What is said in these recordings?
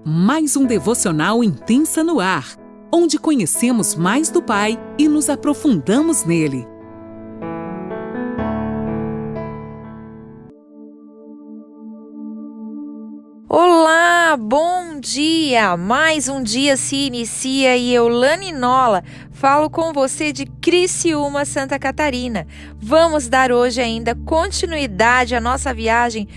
Mais um devocional Intensa no Ar, onde conhecemos mais do Pai e nos aprofundamos nele. Olá, bom dia! Mais um dia se inicia e eu, Lani Nola, falo com você de Criciúma, Santa Catarina. Vamos dar hoje ainda continuidade à nossa viagem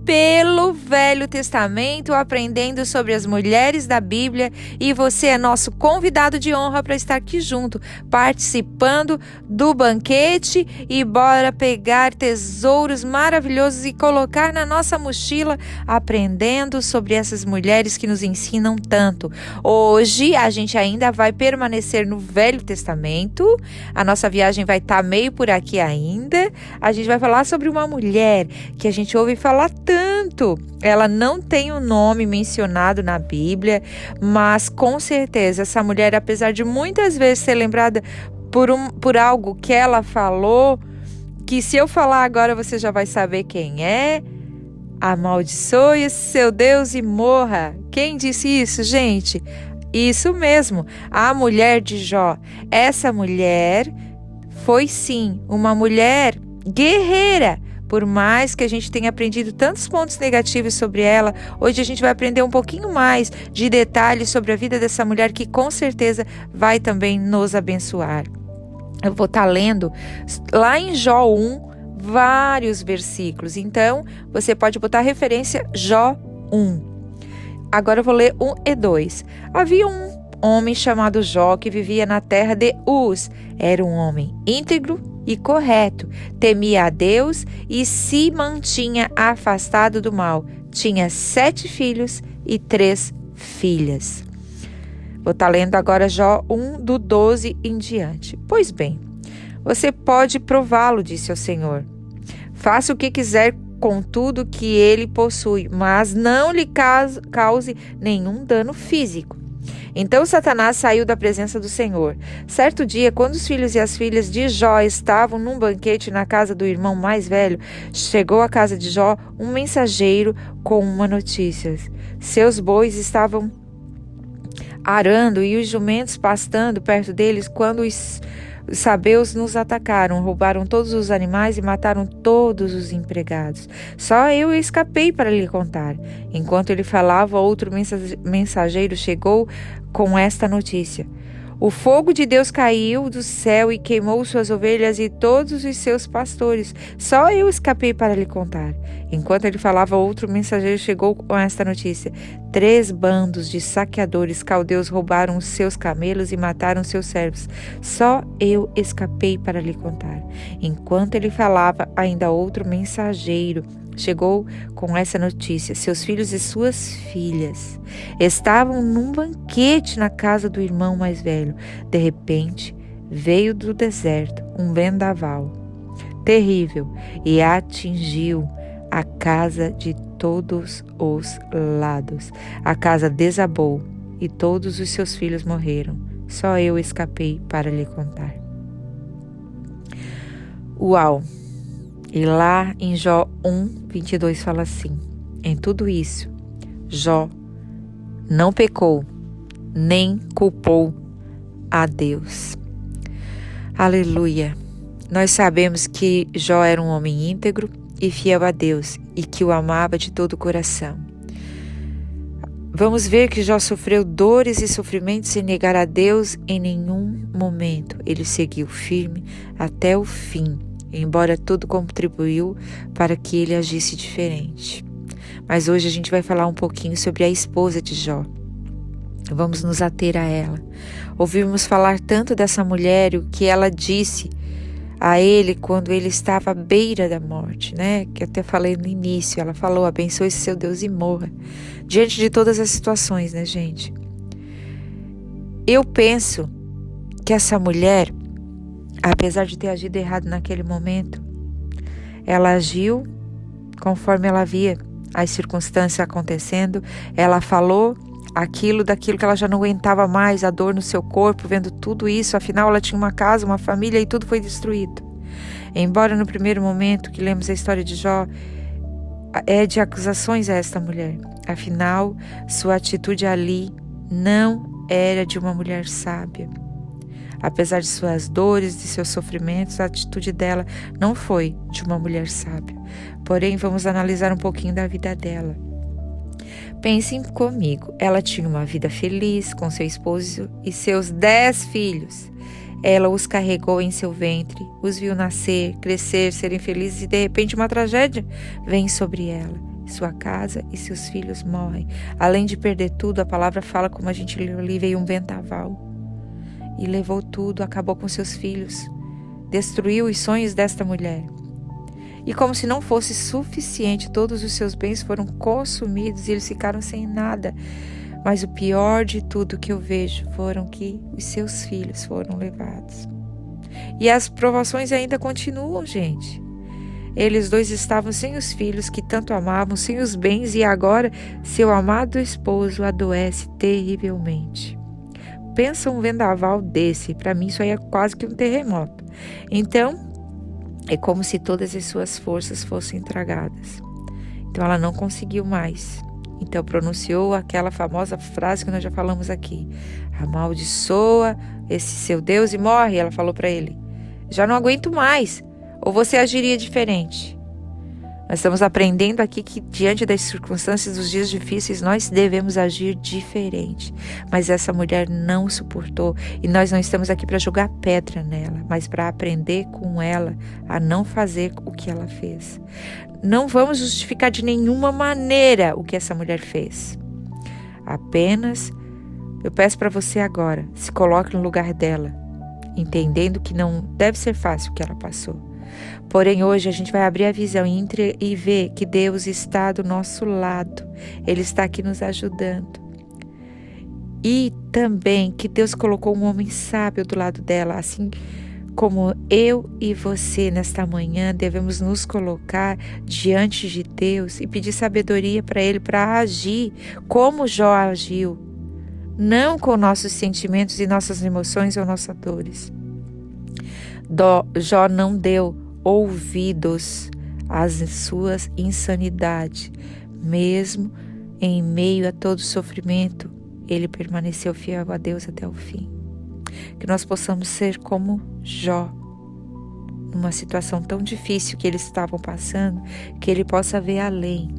pelo Velho Testamento, aprendendo sobre as mulheres da Bíblia, e você é nosso convidado de honra para estar aqui junto, participando do banquete, e bora pegar tesouros maravilhosos e colocar na nossa mochila, aprendendo sobre essas mulheres que nos ensinam tanto. Hoje a gente ainda vai permanecer no Velho Testamento, a nossa viagem vai estar meio por aqui ainda. A gente vai falar sobre uma mulher que a gente ouve falar tanto. Ela não tem um nome mencionado na Bíblia, mas com certeza essa mulher, apesar de muitas vezes ser lembrada por algo que ela falou, que se eu falar agora você já vai saber quem é. Amaldiçoe seu Deus e morra. Quem disse isso, gente? Isso mesmo, a mulher de Jó. Essa mulher foi sim uma mulher guerreira. Por mais que a gente tenha aprendido tantos pontos negativos sobre ela, hoje a gente vai aprender um pouquinho mais de detalhes sobre a vida dessa mulher, que com certeza vai também nos abençoar. Eu vou estar lendo lá em Jó 1 vários versículos, então você pode botar a referência Jó 1. Agora eu vou ler 1 e 2. Havia um homem chamado Jó que vivia na terra de Uz. Era um homem íntegro e correto, temia a Deus e se mantinha afastado do mal. Tinha 7 filhos e 3 filhas. Vou estar lendo agora Jó 1, do 12 em diante. Pois bem, você pode prová-lo, disse o Senhor. Faça o que quiser com tudo que ele possui, mas não lhe cause nenhum dano físico. Então Satanás saiu da presença do Senhor. Certo dia, quando os filhos e as filhas de Jó estavam num banquete na casa do irmão mais velho, chegou à casa de Jó um mensageiro com uma notícia. Seus bois estavam arando e os jumentos pastando perto deles quando os sabeus nos atacaram, roubaram todos os animais e mataram todos os empregados. Só eu escapei para lhe contar. Enquanto ele falava, outro mensageiro chegou com esta notícia. O fogo de Deus caiu do céu e queimou suas ovelhas e todos os seus pastores. Só eu escapei para lhe contar. Enquanto ele falava, outro mensageiro chegou com esta notícia. 3 bandos de saqueadores caldeus roubaram os seus camelos e mataram seus servos. Só eu escapei para lhe contar. Enquanto ele falava, ainda outro mensageiro chegou com essa notícia. Seus filhos e suas filhas estavam num banquete na casa do irmão mais velho. De repente, veio do deserto um vendaval terrível e atingiu a casa de todos os lados. A casa desabou e todos os seus filhos morreram. Só eu escapei para lhe contar. Uau! E lá em Jó 1, 22 fala assim: em tudo isso, Jó não pecou, nem culpou a Deus. Aleluia! Nós sabemos que Jó era um homem íntegro e fiel a Deus e que o amava de todo o coração. Vamos ver que Jó sofreu dores e sofrimentos sem negar a Deus em nenhum momento. Ele seguiu firme até o fim, embora tudo contribuiu para que ele agisse diferente. Mas hoje a gente vai falar um pouquinho sobre a esposa de Jó. Vamos nos ater a ela. Ouvimos falar tanto dessa mulher e o que ela disse a ele quando ele estava à beira da morte, né? Que eu até falei no início. Ela falou: abençoe seu Deus e morra. Diante de todas as situações, né, gente? Eu penso que essa mulher, apesar de ter agido errado naquele momento, ela agiu conforme ela via as circunstâncias acontecendo. Ela falou daquilo que ela já não aguentava mais, a dor no seu corpo, vendo tudo isso. Afinal, ela tinha uma casa, uma família e tudo foi destruído. Embora no primeiro momento que lemos a história de Jó, é de acusações a esta mulher. Afinal, sua atitude ali não era de uma mulher sábia. Apesar de suas dores, de seus sofrimentos, a atitude dela não foi de uma mulher sábia. Porém, vamos analisar um pouquinho da vida dela. Pensem comigo, ela tinha uma vida feliz com seu esposo e seus 10 filhos. Ela os carregou em seu ventre, os viu nascer, crescer, serem felizes e de repente uma tragédia vem sobre ela. Sua casa e seus filhos morrem. Além de perder tudo, a palavra fala, como a gente leu ali, veio um vendaval e levou tudo, acabou com seus filhos, destruiu os sonhos desta mulher. E como se não fosse suficiente, todos os seus bens foram consumidos e eles ficaram sem nada. Mas o pior de tudo que eu vejo foram que os seus filhos foram levados. E as provações ainda continuam, gente. Eles dois estavam sem os filhos que tanto amavam, sem os bens, e agora seu amado esposo adoece terrivelmente. Pensa um vendaval desse, para mim isso aí é quase que um terremoto. Então, é como se todas as suas forças fossem tragadas. Então ela não conseguiu mais. Então pronunciou aquela famosa frase que nós já falamos aqui. Amaldiçoa esse seu Deus e morre, ela falou para ele. Já não aguento mais. Ou você agiria diferente? Nós estamos aprendendo aqui que diante das circunstâncias dos dias difíceis, nós devemos agir diferente. Mas essa mulher não suportou e nós não estamos aqui para jogar pedra nela, mas para aprender com ela a não fazer o que ela fez. Não vamos justificar de nenhuma maneira o que essa mulher fez. Apenas, eu peço para você agora, se coloque no lugar dela, entendendo que não deve ser fácil o que ela passou. Porém, hoje a gente vai abrir a visão e ver que Deus está do nosso lado. Ele está aqui nos ajudando. E também que Deus colocou um homem sábio do lado dela, assim como eu e você nesta manhã devemos nos colocar diante de Deus e pedir sabedoria para Ele para agir como Jó agiu, não com nossos sentimentos e nossas emoções ou nossas dores. Jó não deu ouvidos às suas insanidades, mesmo em meio a todo sofrimento, ele permaneceu fiel a Deus até o fim. Que nós possamos ser como Jó, numa situação tão difícil que eles estavam passando, que ele possa ver além.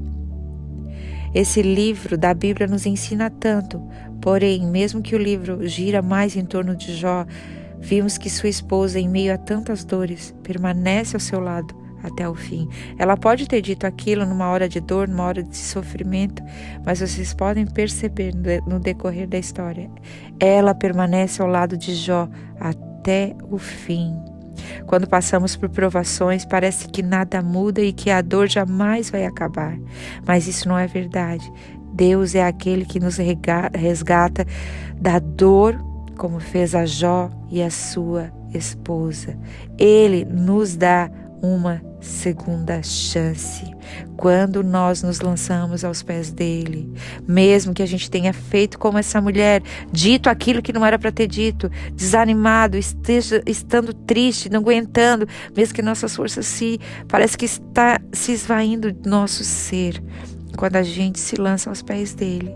Esse livro da Bíblia nos ensina tanto, porém, mesmo que o livro gira mais em torno de Jó, vimos que sua esposa, em meio a tantas dores, permanece ao seu lado até o fim. Ela pode ter dito aquilo numa hora de dor, numa hora de sofrimento, mas vocês podem perceber no decorrer da história, ela permanece ao lado de Jó até o fim. Quando passamos por provações, parece que nada muda e que a dor jamais vai acabar. Mas isso não é verdade. Deus é aquele que nos resgata da dor, como fez a Jó e a sua esposa. Ele nos dá uma segunda chance quando nós nos lançamos aos pés dele, mesmo que a gente tenha feito como essa mulher, dito aquilo que não era para ter dito, desanimado, estando triste, não aguentando, mesmo que nossas forças parece que está se esvaindo do nosso ser, quando a gente se lança aos pés dele.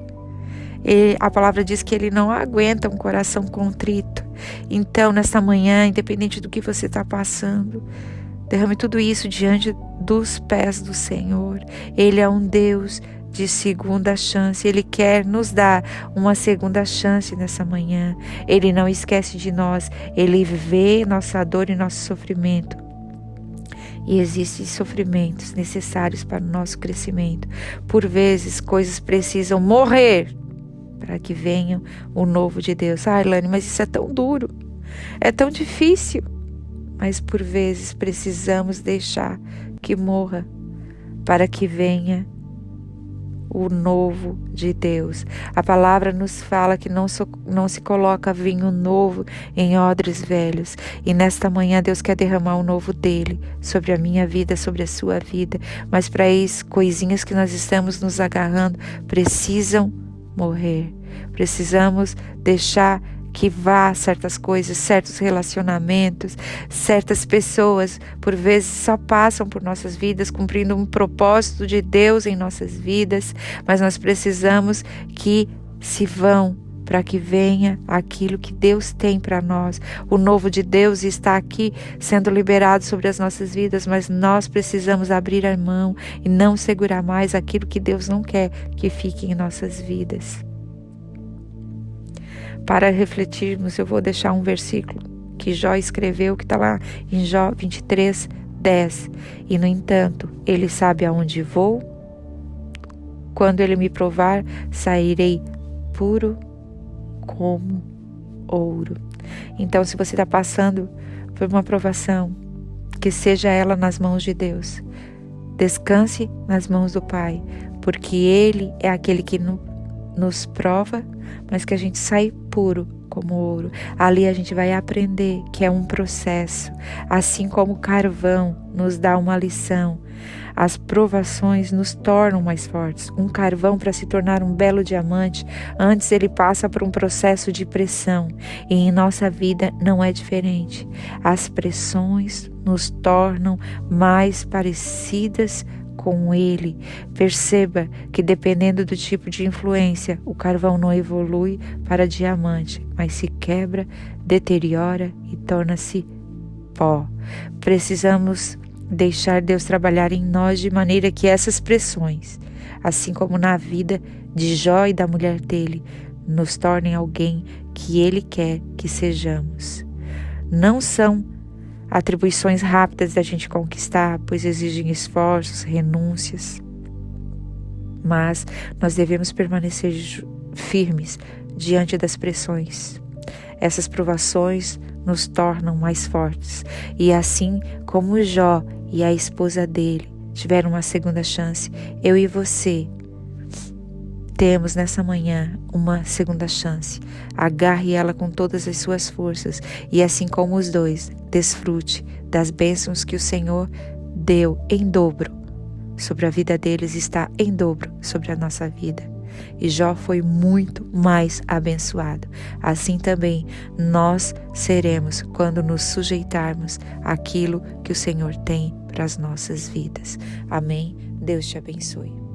A palavra diz que ele não aguenta um coração contrito. Então, nesta manhã, independente do que você está passando, derrame tudo isso diante dos pés do Senhor. Ele é um Deus de segunda chance. Ele quer nos dar uma segunda chance nessa manhã. Ele não esquece de nós. Ele vê nossa dor e nosso sofrimento. E existem sofrimentos necessários para o nosso crescimento. Por vezes, coisas precisam morrer para que venha o novo de Deus. Lani, mas isso é tão duro, é tão difícil. Mas por vezes precisamos deixar que morra para que venha o novo de Deus. A palavra nos fala que não se coloca vinho novo em odres velhos. E nesta manhã Deus quer derramar o novo dele sobre a minha vida, sobre a sua vida. Mas para isso, coisinhas que nós estamos nos agarrando precisam morrer. Precisamos deixar que vá certas coisas, certos relacionamentos, certas pessoas, por vezes só passam por nossas vidas, cumprindo um propósito de Deus em nossas vidas, mas nós precisamos que se vão, para que venha aquilo que Deus tem para nós. O novo de Deus está aqui sendo liberado sobre as nossas vidas, mas nós precisamos abrir a mão e não segurar mais aquilo que Deus não quer que fique em nossas vidas. Para refletirmos, eu vou deixar um versículo que Jó escreveu, que está lá em Jó 23:10. E no entanto, ele sabe aonde vou. Quando ele me provar, sairei puro como ouro. Então, se você está passando por uma provação, que seja ela nas mãos de Deus. Descanse nas mãos do Pai, porque Ele é aquele que nos prova, mas que a gente sai puro como ouro. Ali a gente vai aprender que é um processo, assim como o carvão nos dá uma lição. As provações nos tornam mais fortes. Um carvão, para se tornar um belo diamante, antes ele passa por um processo de pressão. E em nossa vida não é diferente. As pressões nos tornam mais parecidas com Ele. Perceba que dependendo do tipo de influência, o carvão não evolui para diamante, mas se quebra, deteriora e torna-se pó. Precisamos deixar Deus trabalhar em nós de maneira que essas pressões, assim como na vida de Jó e da mulher dele, nos tornem alguém que Ele quer que sejamos. Não são atribuições rápidas da gente conquistar, pois exigem esforços, renúncias. Mas nós devemos permanecer firmes diante das pressões. Essas provações nos tornam mais fortes. E assim como Jó e a esposa dele tiveram uma segunda chance, eu e você temos nessa manhã uma segunda chance. Agarre ela com todas as suas forças e assim como os dois, desfrute das bênçãos que o Senhor deu em dobro sobre a vida deles, está em dobro sobre a nossa vida. E Jó foi muito mais abençoado. Assim também nós seremos quando nos sujeitarmos àquilo que o Senhor tem para as nossas vidas. Amém? Deus te abençoe.